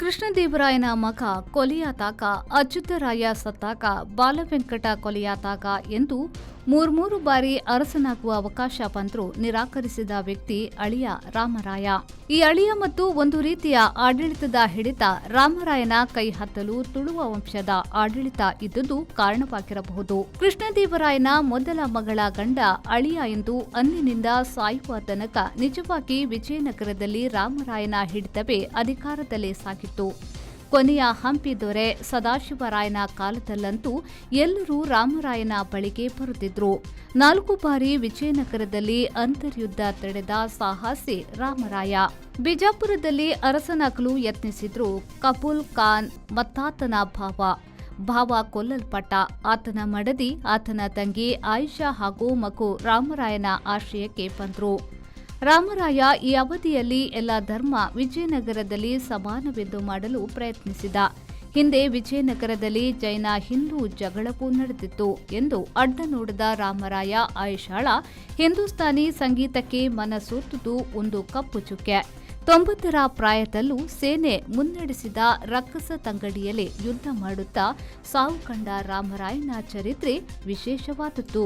ಕೃಷ್ಣದೇವರಾಯನ ಮಗ ಕೊಲೆಯಾದಾಗ, ಅಚ್ಯುತರಾಯ ಸತ್ತಾಗ, ಬಾಲವೆಂಕಟ ಕೊಲೆಯಾದಾಗ ಎಂದು ಮೂರ್ಮೂರು ಬಾರಿ ಅರಸನಾಗುವ ಅವಕಾಶ ಬಂದರೂ ನಿರಾಕರಿಸಿದ ವ್ಯಕ್ತಿ ಅಳಿಯ ರಾಮರಾಯ. ಈ ಅಳಿಯ ಮತ್ತು ಒಂದು ರೀತಿಯ ಆಡಳಿತದ ಹಿಡಿತ ರಾಮರಾಯನ ಕೈ ಹತ್ತಲು ತುಳುವ ವಂಶದ ಆಡಳಿತ ಇದ್ದುದು ಕಾರಣವಾಗಿರಬಹುದು. ಕೃಷ್ಣದೇವರಾಯನ ಮೊದಲ ಮಗಳ ಗಂಡ ಅಳಿಯ ಎಂದು ಅಂದಿನಿಂದ ಸಾಯುವ ತನಕ ನಿಜವಾಗಿ ವಿಜಯನಗರದಲ್ಲಿ ರಾಮರಾಯನ ಹಿಡಿತವೇ ಅಧಿಕಾರದಲ್ಲೇ ಸಾಗಿತ್ತು. ಕೊನೆಯ ಹಂಪಿ ದೊರೆ ಸದಾಶಿವರಾಯನ ಕಾಲದಲ್ಲಂತೂ ಎಲ್ಲರೂ ರಾಮರಾಯನ ಬಳಿಗೆ ಬರುತ್ತಿದ್ರು. 4 ಬಾರಿ ವಿಜಯನಗರದಲ್ಲಿ ಅಂತರ್ಯುದ್ಧ ತಡೆದ ಸಾಹಸಿ ರಾಮರಾಯ. ಬಿಜಾಪುರದಲ್ಲಿ ಅರಸನಾಗಲು ಯತ್ನಿಸಿದ್ರು. ಕಪೂಲ್ ಖಾನ್ ಮತ್ತಾತನ ಭಾವ ಕೊಲ್ಲಲ್ಪಟ್ಟ. ಆತನ ಮಡದಿ, ಆತನ ತಂಗಿ ಆಯಿಷಾ ಹಾಗೂ ಮಗು ರಾಮರಾಯನ ಆಶ್ರಯಕ್ಕೆ ಬಂದ್ರು. ರಾಮರಾಯ ಈ ಅವಧಿಯಲ್ಲಿ ಎಲ್ಲ ಧರ್ಮ ವಿಜಯನಗರದಲ್ಲಿ ಸಮಾನವೆಂದು ಮಾಡಲು ಪ್ರಯತ್ನಿಸಿದ. ಹಿಂದೆ ವಿಜಯನಗರದಲ್ಲಿ ಜೈನ ಹಿಂದೂ ಜಗಳವೂ ನಡೆದಿತ್ತು ಎಂದು ಅಡ್ಡ ನೋಡಿದ ರಾಮರಾಯ ಆಯಿಷಾಳ ಹಿಂದೂಸ್ತಾನಿ ಸಂಗೀತಕ್ಕೆ ಮನಸೋತುದು ಒಂದು ಕಪ್ಪು ಚುಕ್ಕೆ. 90ರ ಪ್ರಾಯದಲ್ಲೂ ಸೇನೆ ಮುನ್ನಡೆಸಿದ ರಕ್ಕಸ ತಂಗಡಿಯಲ್ಲಿ ಯುದ್ಧ ಮಾಡುತ್ತಾ ಸಾವು ಕಂಡ ರಾಮರಾಯನ ಚರಿತ್ರೆ ವಿಶೇಷವಾದದ್ದು.